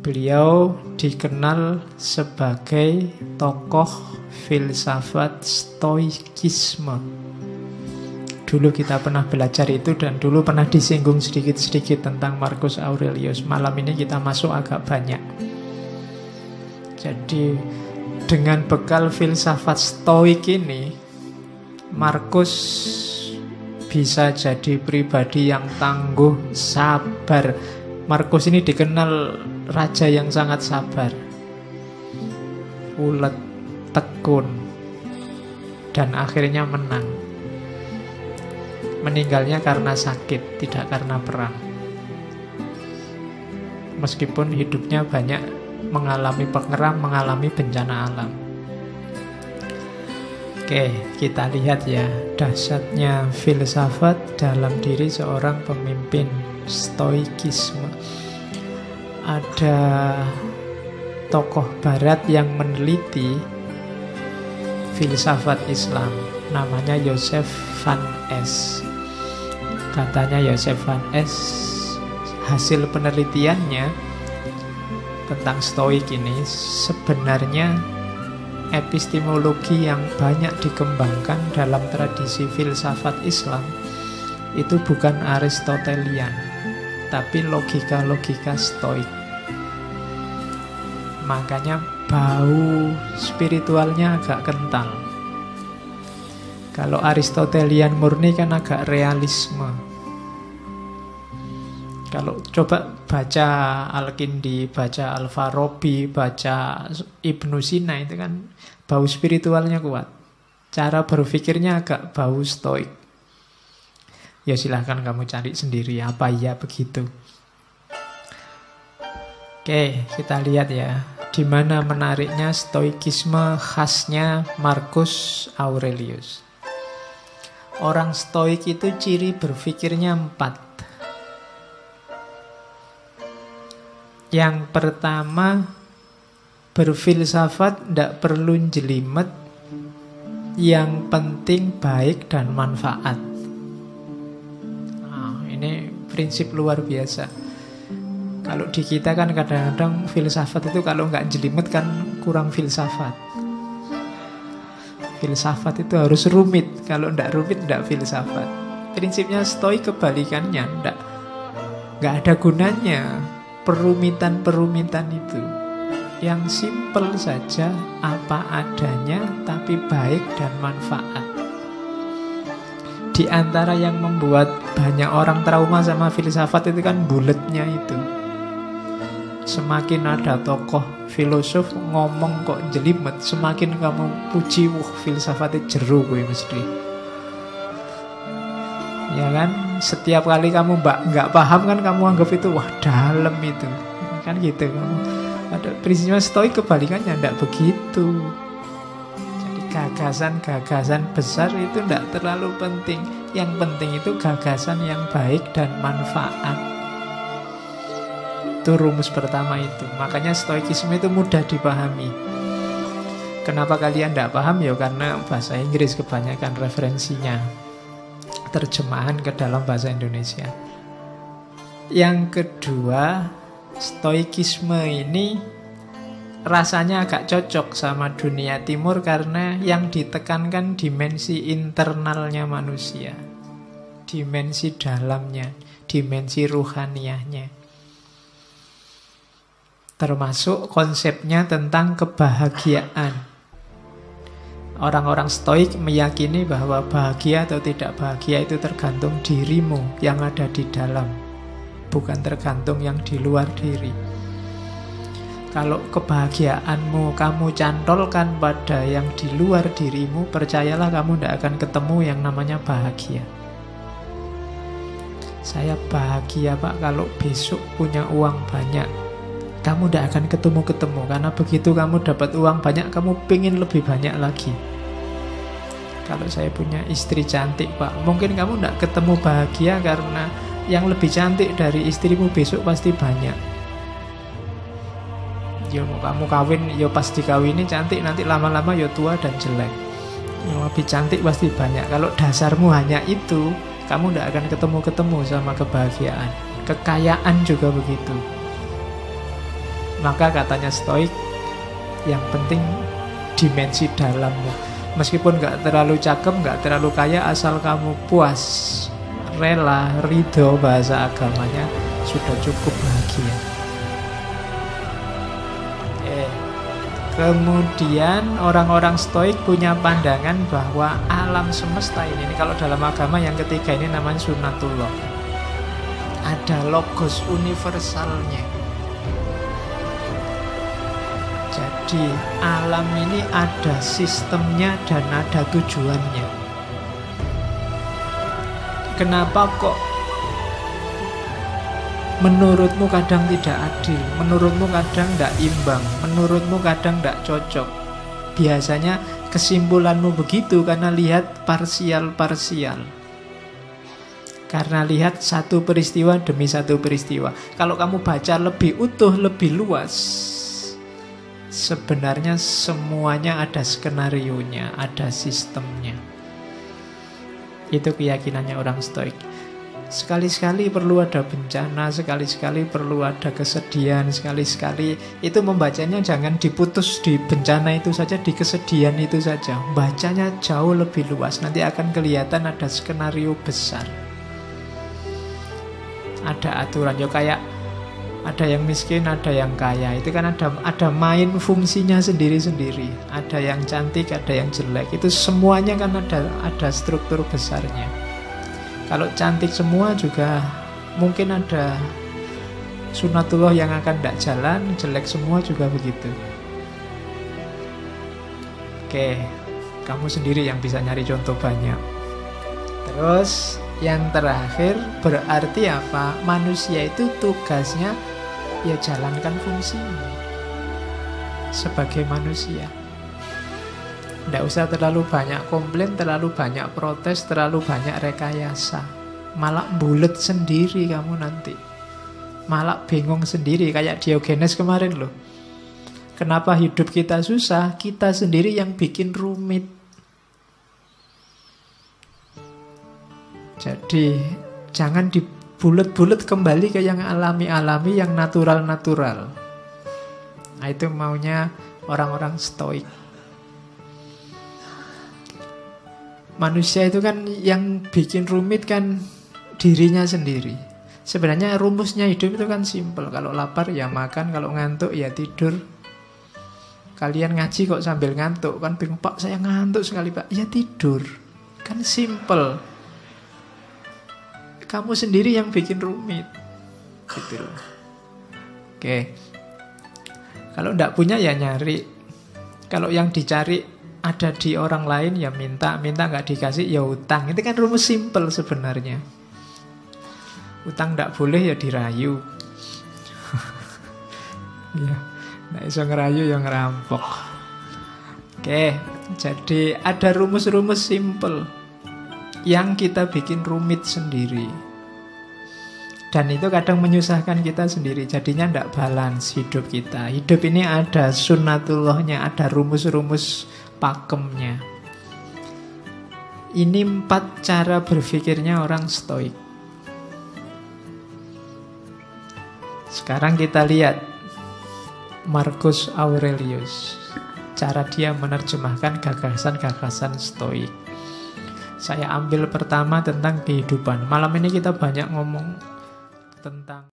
Beliau dikenal sebagai tokoh filsafat Stoikisme. Dulu kita pernah belajar itu dan dulu pernah disinggung sedikit-sedikit tentang Marcus Aurelius. Malam ini kita masuk agak banyak. Jadi dengan bekal filsafat Stoik ini, Marcus bisa jadi pribadi yang tangguh, sabar. Marcus ini dikenal raja yang sangat sabar, ulet, tekun, dan akhirnya menang. Meninggalnya karena sakit, tidak karena perang. Meskipun hidupnya banyak mengalami pengeram, mengalami bencana alam. Oke, kita lihat ya dahsyatnya filsafat dalam diri seorang pemimpin Stoikisme. Ada tokoh barat yang meneliti filsafat Islam, namanya Joseph van Es. Katanya Joseph van Es, hasil penelitiannya tentang Stoik ini sebenarnya epistemologi yang banyak dikembangkan dalam tradisi filsafat Islam itu bukan Aristotelian, tapi logika-logika Stoik. Makanya bau spiritualnya agak kental. Kalau Aristotelian murni kan agak realisme. Kalau coba baca Al-Kindi, baca Al-Farabi, baca Ibnu Sina, itu kan bau spiritualnya kuat. Cara berpikirnya agak bau Stoik. Ya silahkan kamu cari sendiri apa ya begitu. Oke, kita lihat ya, di mana menariknya Stoikisme khasnya Marcus Aurelius. Orang Stoik itu ciri berpikirnya 4. Yang pertama, berfilsafat tidak perlu jelimet, yang penting baik dan manfaat. Nah, ini prinsip luar biasa. Kalau di kita kan kadang-kadang filsafat itu kalau nggak jelimet kan kurang filsafat. Filsafat itu harus rumit. Kalau nggak rumit nggak filsafat. Prinsipnya Stoik kebalikannya, nggak ada gunanya perumitan-perumitan itu. Yang simpel saja, apa adanya, tapi baik dan manfaat. Di antara yang membuat banyak orang trauma sama filsafat itu kan buletnya itu. Semakin ada tokoh filosof ngomong kok jelimet, semakin kamu puji, filsafatnya jeru gue mesti. Ya kan, setiap kali kamu nggak paham kan kamu anggap itu wah dalam itu, kan gitu. Ada prinsipnya Stoik kebalikannya, tidak begitu. Jadi gagasan-gagasan besar itu tidak terlalu penting. Yang penting itu gagasan yang baik dan manfaat. Itu rumus pertama itu. Makanya Stoikisme itu mudah dipahami. Kenapa kalian tidak paham? Ya karena bahasa Inggris kebanyakan referensinya, terjemahan ke dalam bahasa Indonesia. Yang kedua, Stoikisme ini rasanya agak cocok sama dunia timur karena yang ditekankan dimensi internalnya manusia, dimensi dalamnya, dimensi ruhaniyahnya. Termasuk konsepnya tentang kebahagiaan. Orang-orang Stoik meyakini bahwa bahagia atau tidak bahagia itu tergantung dirimu yang ada di dalam, bukan tergantung yang di luar diri. Kalau kebahagiaanmu kamu cantolkan pada yang di luar dirimu, percayalah kamu tidak akan ketemu yang namanya bahagia. Saya bahagia Pak kalau besok punya uang banyak. Kamu tidak akan ketemu-ketemu, karena begitu kamu dapat uang banyak, kamu pengen lebih banyak lagi. Kalau saya punya istri cantik Pak, mungkin kamu tidak ketemu bahagia karena yang lebih cantik dari istrimu besok pasti banyak. Yo kamu kawin, yo pas dikawini cantik, nanti lama-lama yo tua dan jelek. Yang lebih cantik pasti banyak. Kalau dasarmu hanya itu, kamu tidak akan ketemu-ketemu sama kebahagiaan. Kekayaan juga begitu. Maka katanya Stoik, yang penting dimensi dalammu. Meskipun gak terlalu cakep, gak terlalu kaya, asal kamu puas, rela, ridho, bahasa agamanya, sudah cukup bahagia. Kemudian orang-orang Stoik punya pandangan bahwa alam semesta ini kalau dalam agama yang ketiga ini namanya sunnatullah. Ada logos universalnya. Jadi alam ini ada sistemnya dan ada tujuannya. Kenapa kok menurutmu kadang tidak adil, menurutmu kadang tidak imbang, menurutmu kadang tidak cocok? Biasanya kesimpulanmu begitu karena lihat parsial-parsial. Karena lihat satu peristiwa demi satu peristiwa. Kalau kamu baca lebih utuh, lebih luas, sebenarnya semuanya ada skenarionya, ada sistemnya. Itu keyakinannya orang Stoik. Sekali-sekali perlu ada bencana, sekali-sekali perlu ada kesedihan, sekali-sekali itu membacanya jangan diputus di bencana itu saja, di kesedihan itu saja. Bacanya jauh lebih luas, nanti akan kelihatan ada skenario besar. Ada aturan, ya kayak ada yang miskin, ada yang kaya. Itu kan ada main fungsinya sendiri-sendiri. Ada yang cantik, ada yang jelek. Itu semuanya kan ada struktur besarnya. Kalau cantik semua juga mungkin ada sunnatullah yang akan tidak jalan, jelek semua juga begitu. Oke, kamu sendiri yang bisa nyari contoh banyak. Terus yang terakhir berarti apa? Manusia itu tugasnya ya jalankan fungsinya sebagai manusia. Tidak usah terlalu banyak komplain, terlalu banyak protes, terlalu banyak rekayasa. Malah bulet sendiri kamu nanti. Malah bingung sendiri kayak Diogenes kemarin loh. Kenapa hidup kita susah? Kita sendiri yang bikin rumit. Jadi jangan dibulet-bulet, kembali ke yang alami-alami, yang natural-natural. Nah, itu maunya orang-orang Stoik. Manusia itu kan yang bikin rumit kan dirinya sendiri. Sebenarnya rumusnya hidup itu kan simpel. Kalau lapar ya makan, kalau ngantuk ya tidur. Kalian ngaji kok sambil ngantuk? Kan bingung, Pak saya ngantuk sekali Pak. Ya tidur. Kan simpel. Kamu sendiri yang bikin rumit. Gitu loh. Oke. Kalau enggak punya ya nyari. Kalau yang dicari ada di orang lain ya minta enggak dikasih ya utang. Itu kan rumus simpel sebenarnya. Utang enggak boleh ya dirayu. Ya, enggak bisa ngerayu ya ngerampok. Oke, jadi ada rumus-rumus simpel yang kita bikin rumit sendiri. Dan itu kadang menyusahkan kita sendiri. Jadinya tidak balance hidup kita. Hidup ini ada sunnatullahnya, ada rumus-rumus pakemnya. Ini 4 cara berpikirnya orang Stoik. Sekarang kita lihat Marcus Aurelius, cara dia menerjemahkan gagasan-gagasan Stoik. Saya ambil pertama tentang kehidupan. Malam ini kita banyak ngomong tentang